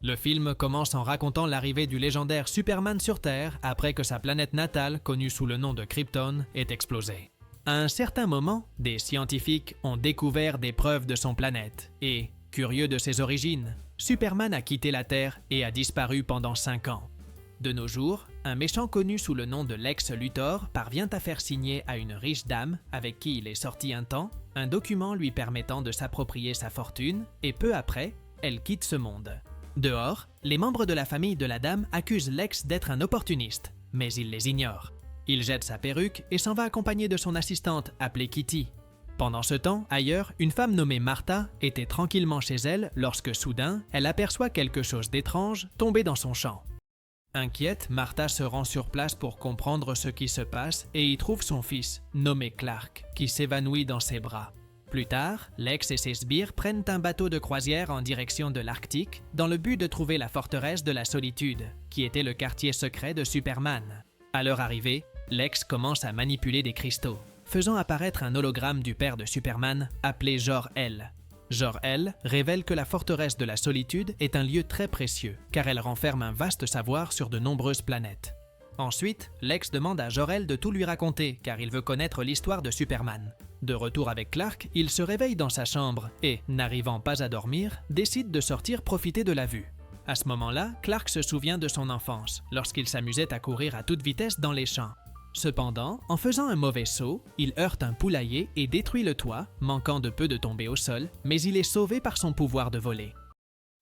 Le film commence en racontant l'arrivée du légendaire Superman sur Terre après que sa planète natale, connue sous le nom de Krypton, ait explosé. À un certain moment, des scientifiques ont découvert des preuves de son planète et, curieux de ses origines, Superman a quitté la Terre et a disparu pendant 5 ans. De nos jours, un méchant connu sous le nom de Lex Luthor parvient à faire signer à une riche dame, avec qui il est sorti un temps, un document lui permettant de s'approprier sa fortune et peu après, elle quitte ce monde. Dehors, les membres de la famille de la dame accusent Lex d'être un opportuniste, mais il les ignore. Il jette sa perruque et s'en va accompagné de son assistante, appelée Kitty. Pendant ce temps, ailleurs, une femme nommée Martha était tranquillement chez elle lorsque soudain, elle aperçoit quelque chose d'étrange tomber dans son champ. Inquiète, Martha se rend sur place pour comprendre ce qui se passe et y trouve son fils, nommé Clark, qui s'évanouit dans ses bras. Plus tard, Lex et ses sbires prennent un bateau de croisière en direction de l'Arctique dans le but de trouver la forteresse de la Solitude, qui était le quartier secret de Superman. À leur arrivée, Lex commence à manipuler des cristaux, faisant apparaître un hologramme du père de Superman appelé Jor-El. Jor-El révèle que la forteresse de la Solitude est un lieu très précieux, car elle renferme un vaste savoir sur de nombreuses planètes. Ensuite, Lex demande à Jor-El de tout lui raconter, car il veut connaître l'histoire de Superman. De retour avec Clark, il se réveille dans sa chambre et, n'arrivant pas à dormir, décide de sortir profiter de la vue. À ce moment-là, Clark se souvient de son enfance, lorsqu'il s'amusait à courir à toute vitesse dans les champs. Cependant, en faisant un mauvais saut, il heurte un poulailler et détruit le toit, manquant de peu de tomber au sol, mais il est sauvé par son pouvoir de voler.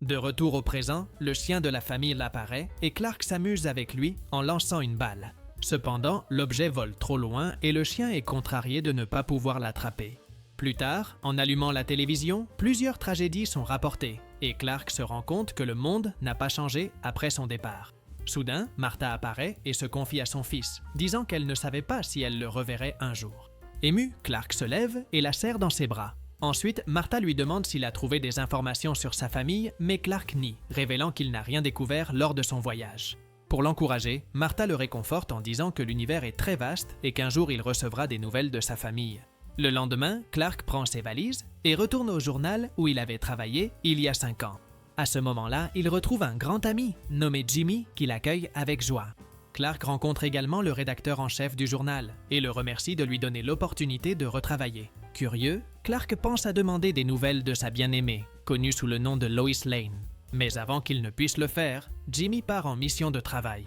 De retour au présent, le chien de la famille apparaît et Clark s'amuse avec lui en lançant une balle. Cependant, l'objet vole trop loin et le chien est contrarié de ne pas pouvoir l'attraper. Plus tard, en allumant la télévision, plusieurs tragédies sont rapportées et Clark se rend compte que le monde n'a pas changé après son départ. Soudain, Martha apparaît et se confie à son fils, disant qu'elle ne savait pas si elle le reverrait un jour. Ému, Clark se lève et la serre dans ses bras. Ensuite, Martha lui demande s'il a trouvé des informations sur sa famille, mais Clark nie, révélant qu'il n'a rien découvert lors de son voyage. Pour l'encourager, Martha le réconforte en disant que l'univers est très vaste et qu'un jour il recevra des nouvelles de sa famille. Le lendemain, Clark prend ses valises et retourne au journal où il avait travaillé il y a 5 ans. À ce moment-là, il retrouve un grand ami, nommé Jimmy, qui l'accueille avec joie. Clark rencontre également le rédacteur en chef du journal et le remercie de lui donner l'opportunité de retravailler. Curieux, Clark pense à demander des nouvelles de sa bien-aimée, connue sous le nom de Lois Lane. Mais avant qu'il ne puisse le faire, Jimmy part en mission de travail.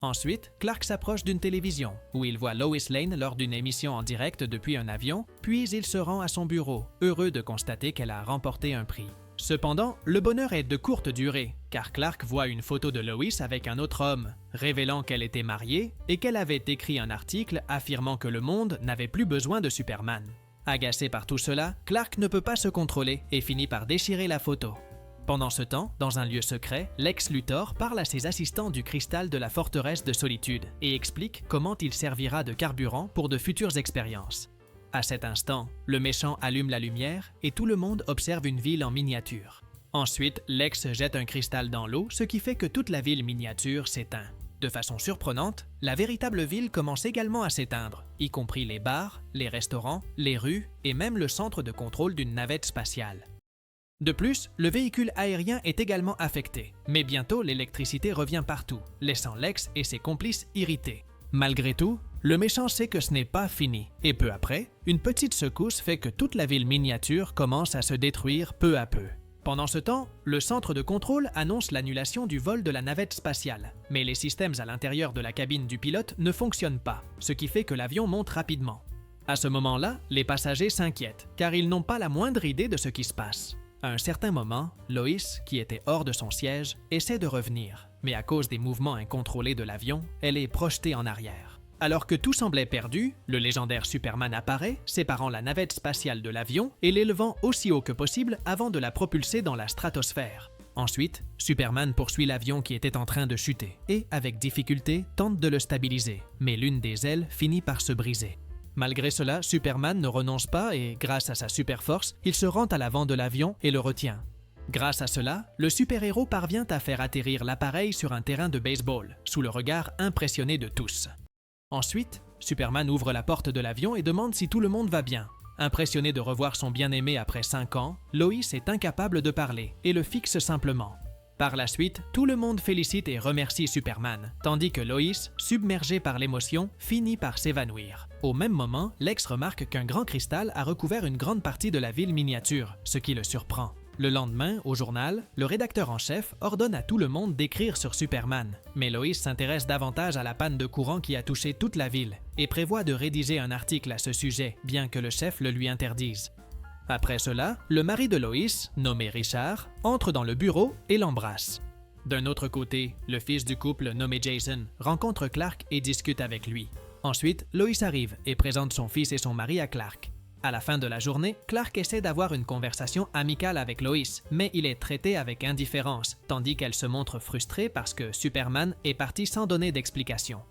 Ensuite, Clark s'approche d'une télévision, où il voit Lois Lane lors d'une émission en direct depuis un avion, puis il se rend à son bureau, heureux de constater qu'elle a remporté un prix. Cependant, le bonheur est de courte durée, car Clark voit une photo de Lois avec un autre homme, révélant qu'elle était mariée et qu'elle avait écrit un article affirmant que le monde n'avait plus besoin de Superman. Agacé par tout cela, Clark ne peut pas se contrôler et finit par déchirer la photo. Pendant ce temps, dans un lieu secret, Lex Luthor parle à ses assistants du cristal de la forteresse de Solitude et explique comment il servira de carburant pour de futures expériences. À cet instant, le méchant allume la lumière et tout le monde observe une ville en miniature. Ensuite, Lex jette un cristal dans l'eau, ce qui fait que toute la ville miniature s'éteint. De façon surprenante, la véritable ville commence également à s'éteindre, y compris les bars, les restaurants, les rues et même le centre de contrôle d'une navette spatiale. De plus, le véhicule aérien est également affecté, mais bientôt l'électricité revient partout, laissant Lex et ses complices irrités. Malgré tout, le méchant sait que ce n'est pas fini, et peu après, une petite secousse fait que toute la ville miniature commence à se détruire peu à peu. Pendant ce temps, le centre de contrôle annonce l'annulation du vol de la navette spatiale, mais les systèmes à l'intérieur de la cabine du pilote ne fonctionnent pas, ce qui fait que l'avion monte rapidement. À ce moment-là, les passagers s'inquiètent, car ils n'ont pas la moindre idée de ce qui se passe. À un certain moment, Lois, qui était hors de son siège, essaie de revenir, mais à cause des mouvements incontrôlés de l'avion, elle est projetée en arrière. Alors que tout semblait perdu, le légendaire Superman apparaît, séparant la navette spatiale de l'avion et l'élevant aussi haut que possible avant de la propulser dans la stratosphère. Ensuite, Superman poursuit l'avion qui était en train de chuter et, avec difficulté, tente de le stabiliser, mais l'une des ailes finit par se briser. Malgré cela, Superman ne renonce pas et, grâce à sa super force, il se rend à l'avant de l'avion et le retient. Grâce à cela, le super-héros parvient à faire atterrir l'appareil sur un terrain de baseball, sous le regard impressionné de tous. Ensuite, Superman ouvre la porte de l'avion et demande si tout le monde va bien. Impressionné de revoir son bien-aimé après 5 ans, Lois est incapable de parler et le fixe simplement. Par la suite, tout le monde félicite et remercie Superman, tandis que Lois, submergée par l'émotion, finit par s'évanouir. Au même moment, Lex remarque qu'un grand cristal a recouvert une grande partie de la ville miniature, ce qui le surprend. Le lendemain, au journal, le rédacteur en chef ordonne à tout le monde d'écrire sur Superman, mais Lois s'intéresse davantage à la panne de courant qui a touché toute la ville et prévoit de rédiger un article à ce sujet, bien que le chef le lui interdise. Après cela, le mari de Lois, nommé Richard, entre dans le bureau et l'embrasse. D'un autre côté, le fils du couple, nommé Jason, rencontre Clark et discute avec lui. Ensuite, Lois arrive et présente son fils et son mari à Clark. À la fin de la journée, Clark essaie d'avoir une conversation amicale avec Lois, mais il est traité avec indifférence, tandis qu'elle se montre frustrée parce que Superman est parti sans donner d'explication.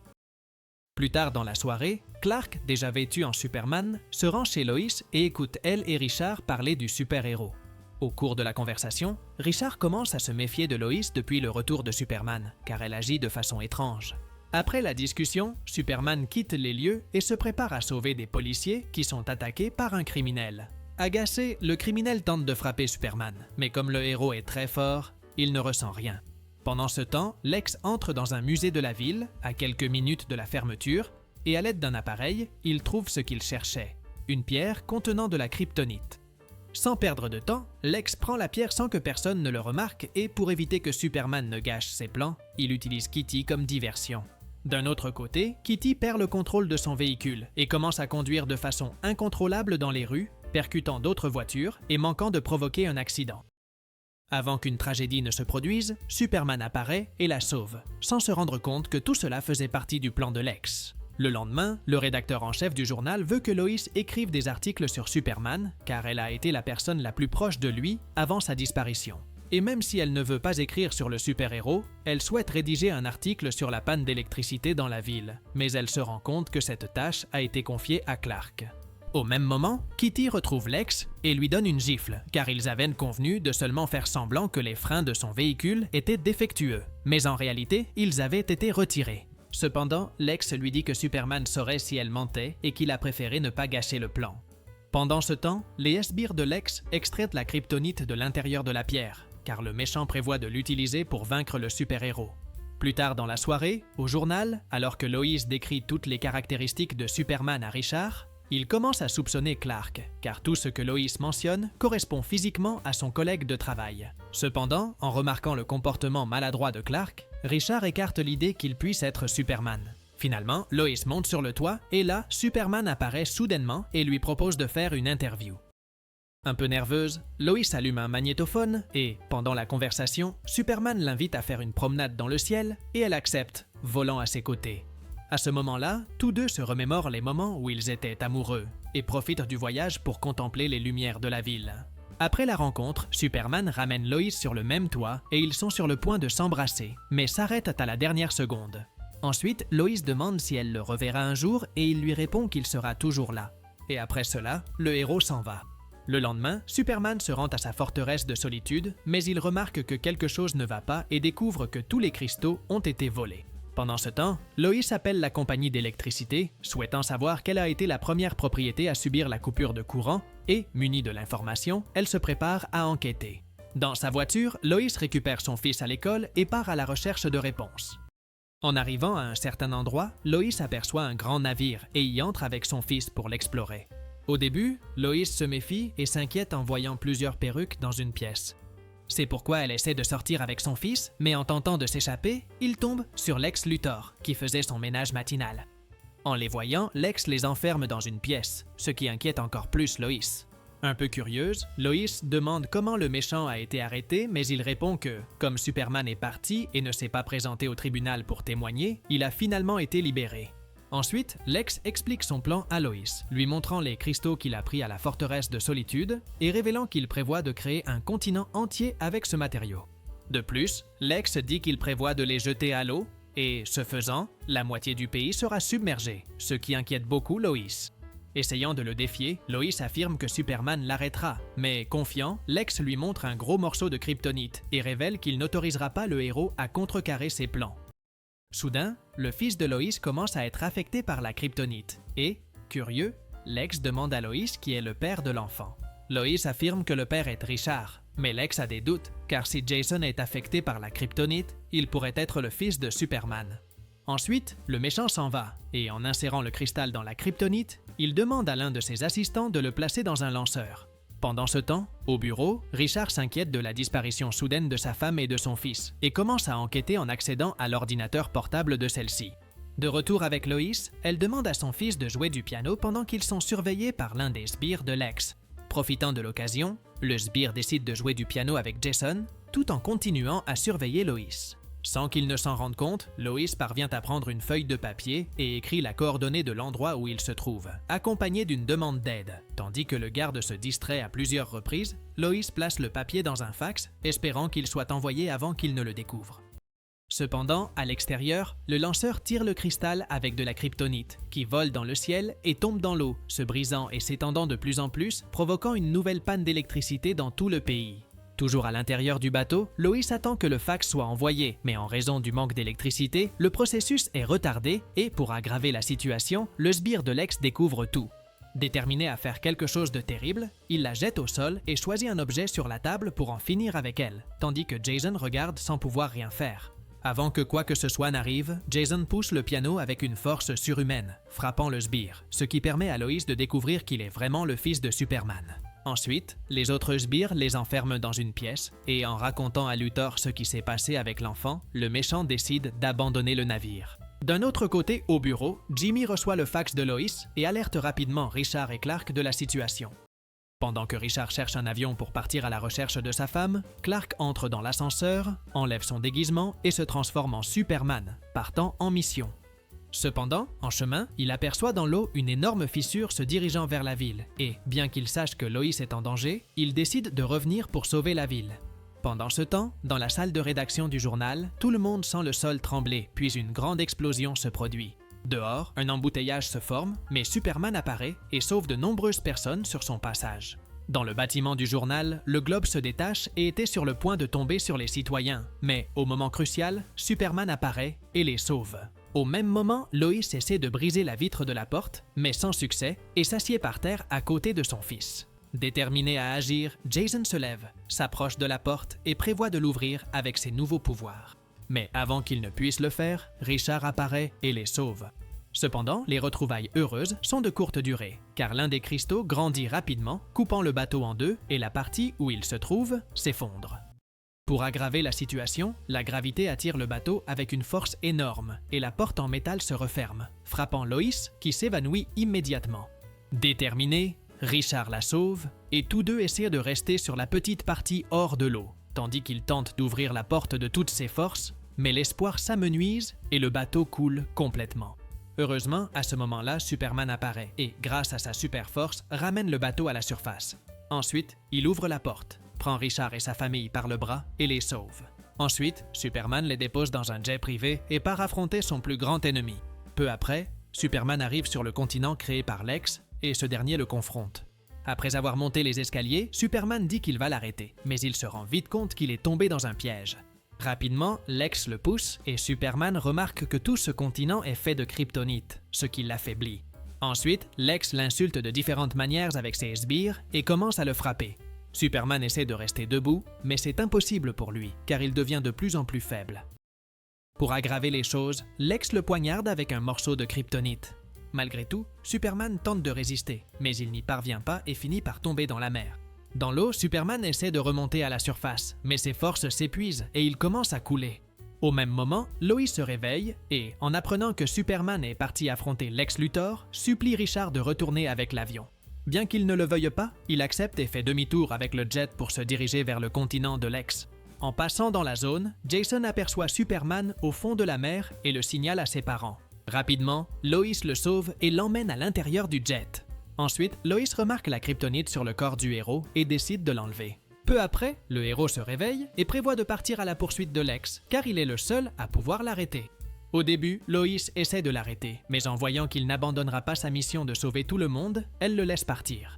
Plus tard dans la soirée, Clark, déjà vêtu en Superman, se rend chez Lois et écoute elle et Richard parler du super-héros. Au cours de la conversation, Richard commence à se méfier de Lois depuis le retour de Superman, car elle agit de façon étrange. Après la discussion, Superman quitte les lieux et se prépare à sauver des policiers qui sont attaqués par un criminel. Agacé, le criminel tente de frapper Superman, mais comme le héros est très fort, il ne ressent rien. Pendant ce temps, Lex entre dans un musée de la ville, à quelques minutes de la fermeture, et à l'aide d'un appareil, il trouve ce qu'il cherchait, une pierre contenant de la kryptonite. Sans perdre de temps, Lex prend la pierre sans que personne ne le remarque et pour éviter que Superman ne gâche ses plans, il utilise Kitty comme diversion. D'un autre côté, Kitty perd le contrôle de son véhicule et commence à conduire de façon incontrôlable dans les rues, percutant d'autres voitures et manquant de provoquer un accident. Avant qu'une tragédie ne se produise, Superman apparaît et la sauve, sans se rendre compte que tout cela faisait partie du plan de Lex. Le lendemain, le rédacteur en chef du journal veut que Lois écrive des articles sur Superman, car elle a été la personne la plus proche de lui avant sa disparition. Et même si elle ne veut pas écrire sur le super-héros, elle souhaite rédiger un article sur la panne d'électricité dans la ville, mais elle se rend compte que cette tâche a été confiée à Clark. Au même moment, Kitty retrouve Lex et lui donne une gifle, car ils avaient convenu de seulement faire semblant que les freins de son véhicule étaient défectueux, mais en réalité, ils avaient été retirés. Cependant, Lex lui dit que Superman saurait si elle mentait et qu'il a préféré ne pas gâcher le plan. Pendant ce temps, les sbires de Lex extraient la kryptonite de l'intérieur de la pierre, car le méchant prévoit de l'utiliser pour vaincre le super-héros. Plus tard dans la soirée, au journal, alors que Lois décrit toutes les caractéristiques de Superman à Richard, il commence à soupçonner Clark, car tout ce que Lois mentionne correspond physiquement à son collègue de travail. Cependant, en remarquant le comportement maladroit de Clark, Richard écarte l'idée qu'il puisse être Superman. Finalement, Lois monte sur le toit et là, Superman apparaît soudainement et lui propose de faire une interview. Un peu nerveuse, Lois allume un magnétophone et, pendant la conversation, Superman l'invite à faire une promenade dans le ciel et elle accepte, volant à ses côtés. À ce moment-là, tous deux se remémorent les moments où ils étaient amoureux et profitent du voyage pour contempler les lumières de la ville. Après la rencontre, Superman ramène Lois sur le même toit et ils sont sur le point de s'embrasser, mais s'arrêtent à la dernière seconde. Ensuite, Lois demande si elle le reverra un jour et il lui répond qu'il sera toujours là. Et après cela, le héros s'en va. Le lendemain, Superman se rend à sa forteresse de solitude, mais il remarque que quelque chose ne va pas et découvre que tous les cristaux ont été volés. Pendant ce temps, Lois appelle la compagnie d'électricité, souhaitant savoir quelle a été la première propriété à subir la coupure de courant, et, munie de l'information, elle se prépare à enquêter. Dans sa voiture, Lois récupère son fils à l'école et part à la recherche de réponses. En arrivant à un certain endroit, Lois aperçoit un grand navire et y entre avec son fils pour l'explorer. Au début, Lois se méfie et s'inquiète en voyant plusieurs perruques dans une pièce. C'est pourquoi elle essaie de sortir avec son fils, mais en tentant de s'échapper, il tombe sur Lex Luthor, qui faisait son ménage matinal. En les voyant, Lex les enferme dans une pièce, ce qui inquiète encore plus Lois. Un peu curieuse, Lois demande comment le méchant a été arrêté, mais il répond que, comme Superman est parti et ne s'est pas présenté au tribunal pour témoigner, il a finalement été libéré. Ensuite, Lex explique son plan à Lois, lui montrant les cristaux qu'il a pris à la forteresse de solitude et révélant qu'il prévoit de créer un continent entier avec ce matériau. De plus, Lex dit qu'il prévoit de les jeter à l'eau et, ce faisant, la moitié du pays sera submergée, ce qui inquiète beaucoup Lois. Essayant de le défier, Lois affirme que Superman l'arrêtera, mais confiant, Lex lui montre un gros morceau de kryptonite et révèle qu'il n'autorisera pas le héros à contrecarrer ses plans. Soudain, le fils de Lois commence à être affecté par la kryptonite et, curieux, Lex demande à Lois qui est le père de l'enfant. Lois affirme que le père est Richard, mais Lex a des doutes, car si Jason est affecté par la kryptonite, il pourrait être le fils de Superman. Ensuite, le méchant s'en va, et en insérant le cristal dans la kryptonite, il demande à l'un de ses assistants de le placer dans un lanceur. Pendant ce temps, au bureau, Richard s'inquiète de la disparition soudaine de sa femme et de son fils, et commence à enquêter en accédant à l'ordinateur portable de celle-ci. De retour avec Lois, elle demande à son fils de jouer du piano pendant qu'ils sont surveillés par l'un des sbires de Lex. Profitant de l'occasion, le sbire décide de jouer du piano avec Jason, tout en continuant à surveiller Lois. Sans qu'il ne s'en rende compte, Lois parvient à prendre une feuille de papier et écrit la coordonnée de l'endroit où il se trouve, accompagnée d'une demande d'aide. Tandis que le garde se distrait à plusieurs reprises, Lois place le papier dans un fax, espérant qu'il soit envoyé avant qu'il ne le découvre. Cependant, à l'extérieur, le lanceur tire le cristal avec de la kryptonite, qui vole dans le ciel et tombe dans l'eau, se brisant et s'étendant de plus en plus, provoquant une nouvelle panne d'électricité dans tout le pays. Toujours à l'intérieur du bateau, Lois attend que le fax soit envoyé, mais en raison du manque d'électricité, le processus est retardé et, pour aggraver la situation, le sbire de Lex découvre tout. Déterminé à faire quelque chose de terrible, il la jette au sol et choisit un objet sur la table pour en finir avec elle, tandis que Jason regarde sans pouvoir rien faire. Avant que quoi que ce soit n'arrive, Jason pousse le piano avec une force surhumaine, frappant le sbire, ce qui permet à Lois de découvrir qu'il est vraiment le fils de Superman. Ensuite, les autres sbires les enferment dans une pièce, et en racontant à Luthor ce qui s'est passé avec l'enfant, le méchant décide d'abandonner le navire. D'un autre côté, au bureau, Jimmy reçoit le fax de Lois et alerte rapidement Richard et Clark de la situation. Pendant que Richard cherche un avion pour partir à la recherche de sa femme, Clark entre dans l'ascenseur, enlève son déguisement et se transforme en Superman, partant en mission. Cependant, en chemin, il aperçoit dans l'eau une énorme fissure se dirigeant vers la ville et, bien qu'il sache que Lois est en danger, il décide de revenir pour sauver la ville. Pendant ce temps, dans la salle de rédaction du journal, tout le monde sent le sol trembler, puis une grande explosion se produit. Dehors, un embouteillage se forme, mais Superman apparaît et sauve de nombreuses personnes sur son passage. Dans le bâtiment du journal, le globe se détache et était sur le point de tomber sur les citoyens, mais au moment crucial, Superman apparaît et les sauve. Au même moment, Lois essaie de briser la vitre de la porte, mais sans succès, et s'assied par terre à côté de son fils. Déterminé à agir, Jason se lève, s'approche de la porte et prévoit de l'ouvrir avec ses nouveaux pouvoirs. Mais avant qu'il ne puisse le faire, Richard apparaît et les sauve. Cependant, les retrouvailles heureuses sont de courte durée, car l'un des cristaux grandit rapidement, coupant le bateau en deux et la partie où il se trouve s'effondre. Pour aggraver la situation, la gravité attire le bateau avec une force énorme et la porte en métal se referme, frappant Lois qui s'évanouit immédiatement. Déterminé, Richard la sauve et tous deux essaient de rester sur la petite partie hors de l'eau, tandis qu'ils tentent d'ouvrir la porte de toutes ses forces, mais l'espoir s'amenuise et le bateau coule complètement. Heureusement, à ce moment-là, Superman apparaît et, grâce à sa super force, ramène le bateau à la surface. Ensuite, il ouvre la porte, prend Richard et sa famille par le bras et les sauve. Ensuite, Superman les dépose dans un jet privé et part affronter son plus grand ennemi. Peu après, Superman arrive sur le continent créé par Lex et ce dernier le confronte. Après avoir monté les escaliers, Superman dit qu'il va l'arrêter, mais il se rend vite compte qu'il est tombé dans un piège. Rapidement, Lex le pousse et Superman remarque que tout ce continent est fait de kryptonite, ce qui l'affaiblit. Ensuite, Lex l'insulte de différentes manières avec ses sbires et commence à le frapper. Superman essaie de rester debout, mais c'est impossible pour lui, car il devient de plus en plus faible. Pour aggraver les choses, Lex le poignarde avec un morceau de kryptonite. Malgré tout, Superman tente de résister, mais il n'y parvient pas et finit par tomber dans la mer. Dans l'eau, Superman essaie de remonter à la surface, mais ses forces s'épuisent et il commence à couler. Au même moment, Lois se réveille et, en apprenant que Superman est parti affronter Lex Luthor, supplie Richard de retourner avec l'avion. Bien qu'il ne le veuille pas, il accepte et fait demi-tour avec le jet pour se diriger vers le continent de Lex. En passant dans la zone, Jason aperçoit Superman au fond de la mer et le signale à ses parents. Rapidement, Lois le sauve et l'emmène à l'intérieur du jet. Ensuite, Lois remarque la kryptonite sur le corps du héros et décide de l'enlever. Peu après, le héros se réveille et prévoit de partir à la poursuite de Lex, car il est le seul à pouvoir l'arrêter. Au début, Lois essaie de l'arrêter, mais en voyant qu'il n'abandonnera pas sa mission de sauver tout le monde, elle le laisse partir.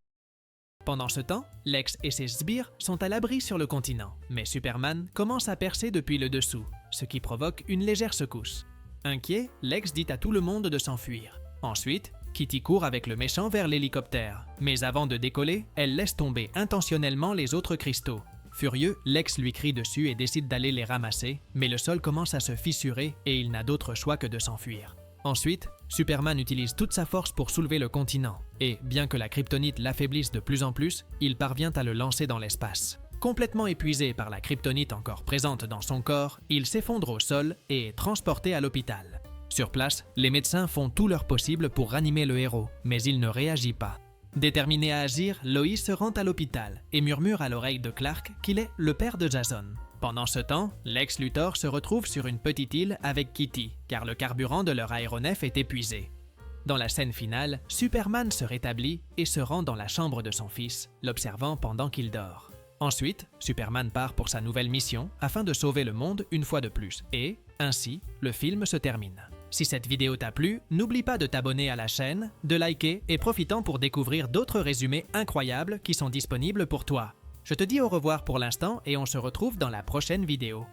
Pendant ce temps, Lex et ses sbires sont à l'abri sur le continent, mais Superman commence à percer depuis le dessous, ce qui provoque une légère secousse. Inquiet, Lex dit à tout le monde de s'enfuir. Ensuite, Kitty court avec le méchant vers l'hélicoptère, mais avant de décoller, elle laisse tomber intentionnellement les autres cristaux. Furieux, Lex lui crie dessus et décide d'aller les ramasser, mais le sol commence à se fissurer et il n'a d'autre choix que de s'enfuir. Ensuite, Superman utilise toute sa force pour soulever le continent, et bien que la kryptonite l'affaiblisse de plus en plus, il parvient à le lancer dans l'espace. Complètement épuisé par la kryptonite encore présente dans son corps, il s'effondre au sol et est transporté à l'hôpital. Sur place, les médecins font tout leur possible pour ranimer le héros, mais il ne réagit pas. Déterminé à agir, Lois se rend à l'hôpital et murmure à l'oreille de Clark qu'il est le père de Jason. Pendant ce temps, Lex Luthor se retrouve sur une petite île avec Kitty, car le carburant de leur aéronef est épuisé. Dans la scène finale, Superman se rétablit et se rend dans la chambre de son fils, l'observant pendant qu'il dort. Ensuite, Superman part pour sa nouvelle mission afin de sauver le monde une fois de plus et, ainsi, le film se termine. Si cette vidéo t'a plu, n'oublie pas de t'abonner à la chaîne, de liker et profitant pour découvrir d'autres résumés incroyables qui sont disponibles pour toi. Je te dis au revoir pour l'instant et on se retrouve dans la prochaine vidéo.